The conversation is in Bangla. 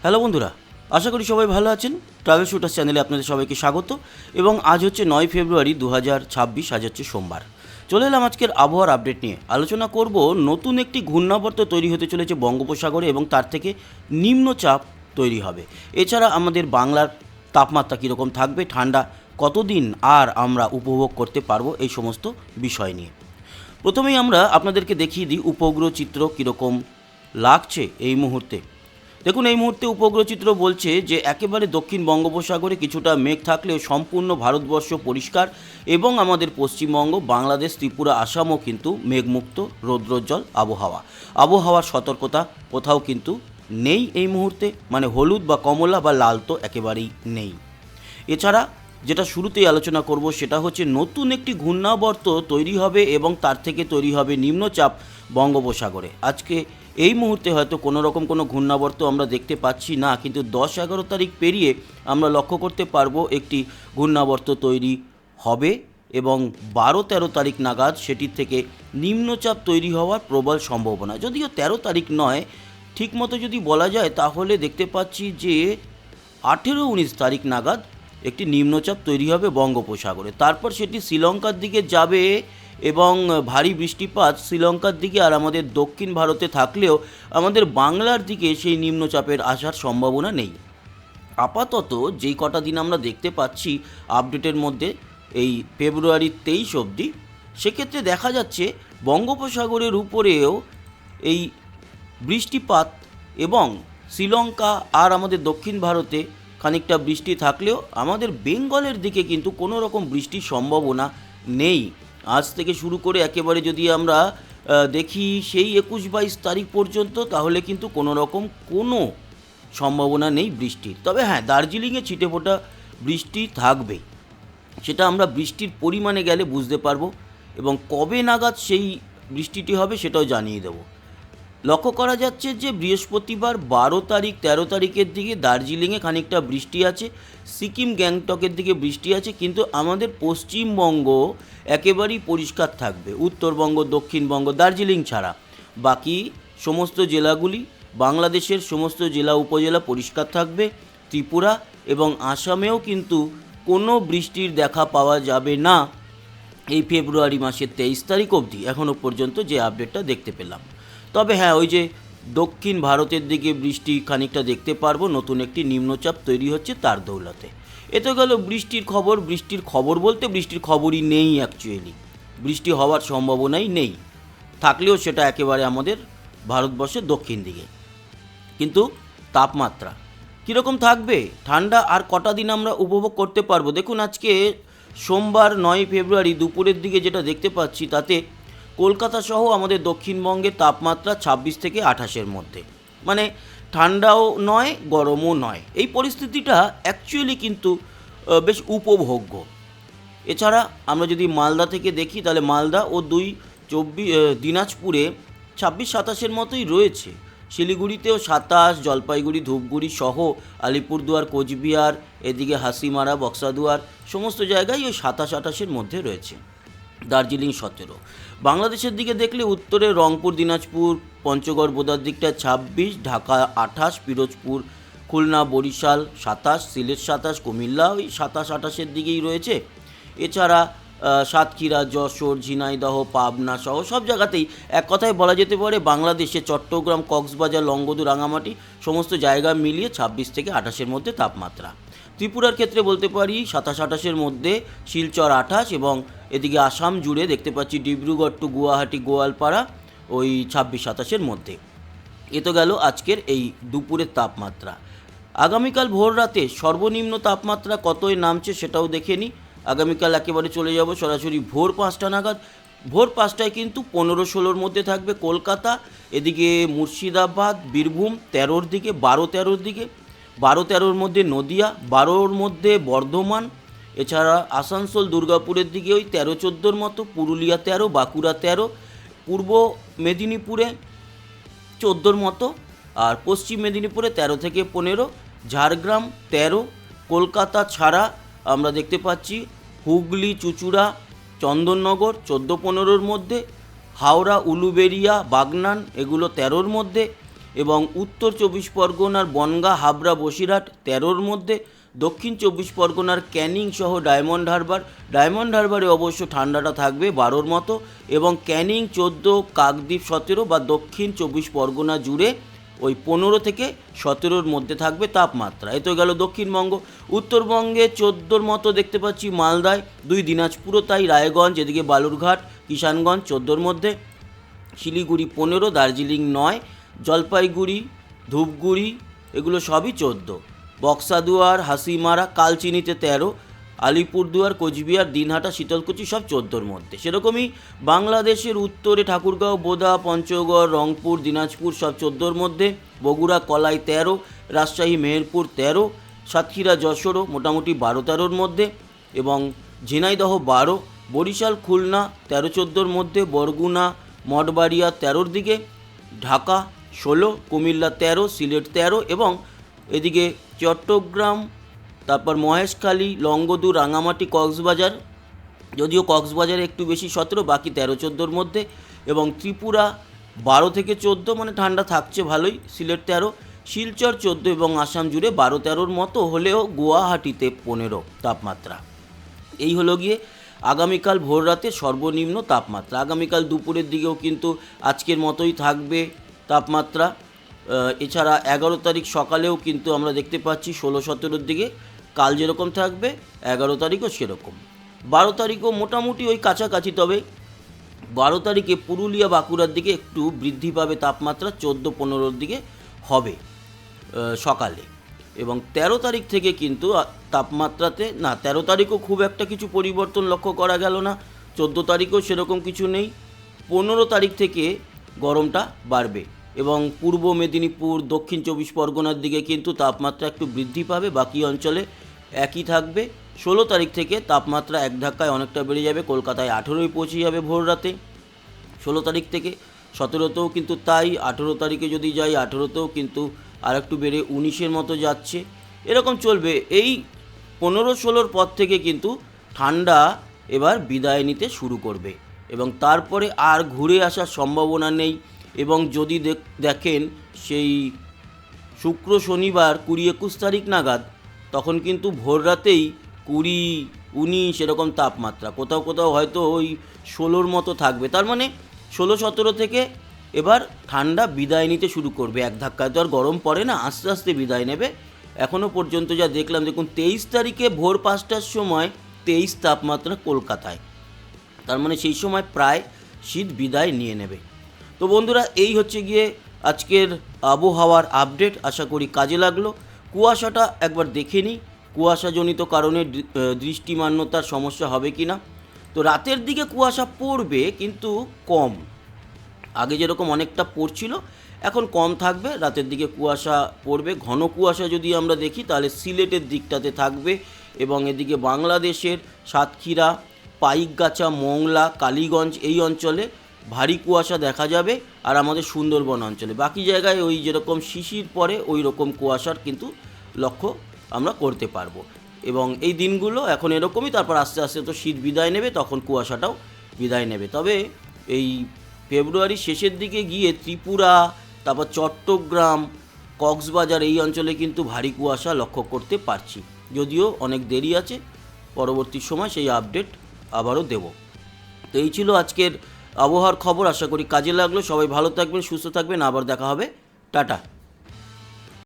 হ্যালো বন্ধুরা, আশা করি সবাই ভালো আছেন। ট্রাভেল শুটার্স চ্যানেলে আপনাদের সবাইকে স্বাগত। এবং আজ হচ্ছে 9 ফেব্রুয়ারি 2026, আজ হচ্ছে সোমবার। চলে এলাম আজকের আবহাওয়ার আপডেট নিয়ে। আলোচনা করব নতুন একটি ঘূর্ণাবর্ত তৈরি হতে চলেছে বঙ্গোপসাগরে এবং তার থেকে নিম্নচাপ তৈরি হবে। এছাড়া আমাদের বাংলার তাপমাত্রা কীরকম থাকবে, ঠান্ডা কতদিন আর আমরা উপভোগ করতে পারবো, এই সমস্ত বিষয় নিয়ে প্রথমেই আমরা আপনাদেরকে দেখিয়ে দিই উপগ্রহ চিত্র কীরকম লাগছে এই মুহূর্তে। দেখুন, এই মুহূর্তে উপগ্রহ চিত্র বলছে যে একেবারে দক্ষিণ বঙ্গোপসাগরে কিছুটা মেঘ থাকলেও সম্পূর্ণ ভারতবর্ষ পরিষ্কার এবং আমাদের পশ্চিমবঙ্গ, বাংলাদেশ, ত্রিপুরা, আসামও কিন্তু মেঘমুক্ত, রৌদ্রোজ্জ্বল আবহাওয়ার সতর্কতা কোথাও কিন্তু নেই এই মুহূর্তে, মানে হলুদ বা কমলা বা লাল তো একেবারেই নেই। এছাড়া যেটা শুরুতেই আলোচনা করব সেটা হচ্ছে নতুন একটি ঘূর্ণাবর্ত তৈরি হবে এবং তার থেকে তৈরি হবে নিম্নচাপ বঙ্গোপসাগরে। আজকে এই মুহূর্তে হয়তো কোনো রকম কোনো ঘূর্ণাবর্ত আমরা দেখতে পাচ্ছি না, কিন্তু 10-11 তারিখ পেরিয়ে আমরা লক্ষ্য করতে পারবো একটি ঘূর্ণাবর্ত তৈরি হবে এবং 12-13 তারিখ নাগাদ সেটির থেকে নিম্নচাপ তৈরি হওয়ার প্রবল সম্ভাবনা। যদিও 13 তারিখ নয়, ঠিকমতো যদি বলা যায় তাহলে দেখতে পাচ্ছি যে 18-19 তারিখ নাগাদ একটি নিম্নচাপ তৈরি হবে বঙ্গোপসাগরে। তারপর সেটি শ্রীলঙ্কার দিকে যাবে এবং ভারী বৃষ্টিপাত শ্রীলঙ্কার দিকে আর আমাদের দক্ষিণ ভারতে থাকলেও আমাদের বাংলার দিকে সেই নিম্নচাপের আসার সম্ভাবনা নেই। আপাতত যেই কটা দিন আমরা দেখতে পাচ্ছি আপডেটের মধ্যে, এই ফেব্রুয়ারি 23 অবধি, সেক্ষেত্রে দেখা যাচ্ছে বঙ্গোপসাগরের উপরেও এই বৃষ্টিপাত এবং শ্রীলঙ্কা আর আমাদের দক্ষিণ ভারতে খানিকটা বৃষ্টি থাকলেও আমাদের বেঙ্গলের দিকে কিন্তু কোনো রকম বৃষ্টির সম্ভাবনা নেই। আজ থেকে শুরু করে একেবারে যদি আমরা দেখি সেই 21-22 তারিখ পর্যন্ত, তাহলে কিন্তু কোনো রকম কোনো সম্ভাবনা নেই বৃষ্টির। তবে হ্যাঁ, দার্জিলিংয়ে ছিটেফোঁটা বৃষ্টি থাকবে, সেটা আমরা বৃষ্টির পরিমাণে গেলে বুঝতে পারবো এবং কবে নাগাদ সেই বৃষ্টিটি হবে সেটাও জানিয়ে দেবো। লক্ষ্য করা যাচ্ছে যে বৃহস্পতিবার 12 তারিখ 13 তারিখের দিকে দার্জিলিংয়ে খানিকটা বৃষ্টি আছে, সিকিম গ্যাংটকের দিকে বৃষ্টি আছে, কিন্তু আমাদের পশ্চিমবঙ্গ একেবারেই পরিষ্কার থাকবে। উত্তরবঙ্গ, দক্ষিণবঙ্গ, দার্জিলিং ছাড়া বাকি সমস্ত জেলাগুলি, বাংলাদেশের সমস্ত জেলা উপজেলা পরিষ্কার থাকবে। ত্রিপুরা এবং আসামেও কিন্তু কোনো বৃষ্টির দেখা পাওয়া যাবে না এই ফেব্রুয়ারি মাসের 23 তারিখ অবধি, এখনও পর্যন্ত যে আপডেটটা দেখতে পেলাম। তবে হ্যাঁ, ওই যে দক্ষিণ ভারতের দিকে বৃষ্টি খানিকটা দেখতে পারবো, নতুন একটি নিম্নচাপ তৈরি হচ্ছে তার দৌলতে। এ তো গেল বৃষ্টির খবর। বৃষ্টির খবর বলতে বৃষ্টির খবরই নেই, অ্যাকচুয়ালি বৃষ্টি হওয়ার সম্ভাবনাই নেই, থাকলেও সেটা একেবারে আমাদের ভারতবর্ষের দক্ষিণ দিকে। কিন্তু তাপমাত্রা কীরকম থাকবে, ঠান্ডা আর কটা দিন আমরা উপভোগ করতে পারবো? দেখুন, আজকে সোমবার 9 ফেব্রুয়ারি দুপুরের দিকে যেটা দেখতে পাচ্ছি, তাতে কলকাতা সহ আমাদের দক্ষিণবঙ্গের তাপমাত্রা 26 থেকে 28-এর মধ্যে, মানে ঠান্ডাও নয় গরমও নয়। এই পরিস্থিতিটা অ্যাকচুয়ালি কিন্তু বেশ উপভোগ্য। এছাড়া আমরা যদি মালদা থেকে দেখি, তাহলে মালদা ও দিনাজপুরে 26-27-এর মতোই রয়েছে। শিলিগুড়িতেও 27, জলপাইগুড়ি, ধূপগুড়ি সহ আলিপুরদুয়ার, কোচবিহার, এদিকে হাসিমারা, বক্সাদুয়ার সমস্ত জায়গায় ওই 27-28-এর মধ্যে রয়েছে। দার্জিলিং 17। বাংলাদেশের দিকে দেখলে উত্তরে রংপুর, দিনাজপুর, পঞ্চগড়, বোদার দিকটা 26, ঢাকা 28, পিরোজপুর, খুলনা, বরিশাল 27, সিলেট 27, কুমিল্লা ওই 27-28-এর দিকেই রয়েছে। এছাড়া সাতক্ষীরা, যশোর, ঝিনাইদহ, পাবনা সহ সব জায়গাতেই এক কথায় বলা যেতে পারে বাংলাদেশে চট্টগ্রাম, কক্সবাজার, লংগদু, রাঙামাটি সমস্ত জায়গা মিলিয়ে 26 থেকে 28-এর মধ্যে তাপমাত্রা। ত্রিপুরার ক্ষেত্রে বলতে পারি 27-28-এর মধ্যে, শিলচর 28, এবং এদিকে আসাম জুড়ে দেখতে পাচ্ছি ডিব্রুগড় টু গুয়াহাটি, গোয়ালপাড়া ওই 26-27-এর মধ্যে। এ তো গেল আজকের এই দুপুরের তাপমাত্রা। আগামীকাল ভোর রাতে সর্বনিম্ন তাপমাত্রা কতই নামছে সেটাও দেখে নিই। আগামীকাল একেবারে চলে যাব সরাসরি ভোর 5টা নাগাদ। ভোর 5টায় কিন্তু 15-16-র মধ্যে থাকবে কলকাতা, এদিকে মুর্শিদাবাদ, বীরভূম 13-র দিকে, 12-13-র দিকে, 12-13-র মধ্যে নদিয়া, 12-র মধ্যে বর্ধমান, এছাড়া আসানসোল, দুর্গাপুরের দিকে ওই 13-14-র মতো, পুরুলিয়া 13, বাঁকুড়া 13, পূর্ব মেদিনীপুরে 14-র মতো, আর পশ্চিম মেদিনীপুরে 13 থেকে 15, ঝাড়গ্রাম 13, কলকাতা ছাড়া আমরা দেখতে পাচ্ছি হুগলি, চুঁচুড়া, চন্দননগর 14-15-র মধ্যে, হাওড়া, উলুবেড়িয়া, বাগনান এগুলো 13-র মধ্যে, এবং উত্তর 24 পরগনার বনগাঁ, হাবড়া, বসিরহাট 13-র মধ্যে, দক্ষিণ 24 পরগনার ক্যানিং সহ ডায়মন্ড হারবারে অবশ্য ঠান্ডাটা থাকবে 12-র মতো, এবং ক্যানিং 14, কাকদ্বীপ 17 বা দক্ষিণ 24 পরগনা জুড়ে ওই 15 থেকে 17-র মধ্যে থাকবে তাপমাত্রা। এ তো গেল দক্ষিণবঙ্গ। উত্তরবঙ্গে 14-র মতো দেখতে পাচ্ছি মালদায়, 2 দিনাজপুরও তাই, রায়গঞ্জ, এদিকে বালুরঘাট, কিষানগঞ্জ 14-র মধ্যে, শিলিগুড়ি 15, দার্জিলিং 9, জলপাইগুড়ি, ধূপগুড়ি এগুলো সবই 14, বক্সাদুয়ার, হাসিমারা, কালচিনিতে 13, আলিপুরদুয়ার, কোচবিহার, দিনহাটা, শীতলকুচি সব 14-র মধ্যে। সেরকমই বাংলাদেশের উত্তরে ঠাকুরগাঁও, বোদা, পঞ্চগড়, রংপুর, দিনাজপুর সব 14-র মধ্যে, বগুড়া, কলাই 13, রাজশাহী, মেহেরপুর 13, সাতক্ষীরা, যশোরও মোটামুটি 12-13-র মধ্যে, এবং ঝিনাইদহ 12, বরিশাল, খুলনা 13-14-র মধ্যে, বরগুনা, মঠবাড়িয়া 13-র দিকে, ঢাকা 16, কুমিল্লা 13, সিলেট 13, এবং এদিকে চট্টগ্রাম, তারপর মহেশখালী, লংগদু, রাঙামাটি, কক্সবাজার, যদিও কক্সবাজারে একটু বেশি 17, বাকি 13-14-র মধ্যে, এবং ত্রিপুরা 12 থেকে 14, মানে ঠান্ডা থাকছে ভালোই, সিলেট 13, শিলচর 14, এবং আসাম জুড়ে 12-13-র মতো হলেও গুয়াহাটিতে 15 তাপমাত্রা। এই হলো গিয়ে আগামীকাল ভোর রাতে সর্বনিম্ন তাপমাত্রা। আগামীকাল দুপুরের দিকেও কিন্তু আজকের মতোই থাকবে তাপমাত্রা। এছাড়া 11 তারিখ সকালেও কিন্তু আমরা দেখতে পাচ্ছি 16-17-র দিকে কাল যেরকম থাকবে 11 তারিখও সেরকম। 12 তারিখও মোটামুটি ওই কাছাকাছি, তবে 12 তারিখে পুরুলিয়া, বাঁকুড়ার দিকে একটু বৃদ্ধি পাবে তাপমাত্রা, 14-15-র দিকে হবে সকালে। এবং 13 তারিখ থেকে কিন্তু তাপমাত্রাতে 13 তারিখও খুব একটা কিছু পরিবর্তন লক্ষ্য করা গেল না, 14 তারিখেও সেরকম কিছু নেই। 15 তারিখ থেকে গরমটা বাড়বে, এবং পূর্ব মেদিনীপুর, দক্ষিণ 24 পরগনার দিকে কিন্তু তাপমাত্রা একটু বৃদ্ধি পাবে, বাকি অঞ্চলে একই থাকবে। 16 তারিখ থেকে তাপমাত্রা এক ধাক্কায় অনেকটা বেড়ে যাবে, কলকাতায় 18-ই পৌঁছে যাবে ভোর রাতে 16 তারিখ থেকে। 17তেও কিন্তু তাই, 18 তারিখে যদি যাই 18তেও কিন্তু আর একটু বেড়ে 19-এর মতো যাচ্ছে, এরকম চলবে। এই 15-16-র পর থেকে কিন্তু ঠান্ডা এবার বিদায় নিতে শুরু করবে, এবং তারপরে আর ঘুরে আসার সম্ভাবনা নেই। এবং যদি দেখেন সেই শুক্র, শনিবার 20-21 তারিখ নাগাদ, তখন কিন্তু ভোর রাতেই 20-19 এরকম তাপমাত্রা, কোথাও কোথাও হয়তো ওই 16-র মতো থাকবে। তার মানে 16-17 থেকে এবার ঠান্ডা বিদায় নিতে শুরু করবে, এক ধাক্কায় তো আর গরম পড়ে না, আস্তে আস্তে বিদায় নেবে। এখনও পর্যন্ত যা দেখলাম, দেখুন 23 তারিখে ভোর 5টার সময় 23 তাপমাত্রা কলকাতায়, তার মানে সেই সময় প্রায় শীত বিদায় নিয়ে নেবে। তো বন্ধুরা, এই হচ্ছে গিয়ে আজকের আবহাওয়ার আপডেট, আশা করি কাজে লাগলো। কুয়াশাটা একবার দেখে নিই, কুয়াশাজনিত কারণে দৃষ্টিমান্যতার সমস্যা হবে কি না। তো রাতের দিকে কুয়াশা পড়বে, কিন্তু কম, আগে যেরকম অনেকটা পড়ছিল এখন কম থাকবে, রাতের দিকে কুয়াশা পড়বে। ঘন কুয়াশা যদি আমরা দেখি তাহলে সিলেটের দিকটাতে থাকবে, এবং এদিকে বাংলাদেশের সাতক্ষীরা, পাইকগাছা, মংলা, কালীগঞ্জ এই অঞ্চলে ভারী কুয়াশা দেখা যাবে, আর আমাদের সুন্দরবন অঞ্চলে, বাকি জায়গায় ওই যেরকম শিশির পড়ে ওই রকম কুয়াশার কিন্তু লক্ষ্য আমরা করতে পারবো। এবং এই দিনগুলো এখন এরকমই, তারপর আস্তে আস্তে তো শীত বিদায় নেবে, তখন কুয়াশাটাও বিদায় নেবে। তবে এই ফেব্রুয়ারির শেষের দিকে গিয়ে ত্রিপুরা, তারপর চট্টগ্রাম, কক্সবাজার এই অঞ্চলে কিন্তু ভারী কুয়াশা লক্ষ্য করতে পারছি, যদিও অনেক দেরি আছে, পরবর্তী সময় সেই আপডেট আবারও দেব। তো এই ছিল আজকের আবহাওয়ার খবর, আশা করি কাজে লাগলো। সবাই ভালো থাকবেন, সুস্থ থাকবেন, আবার দেখা হবে, টাটা।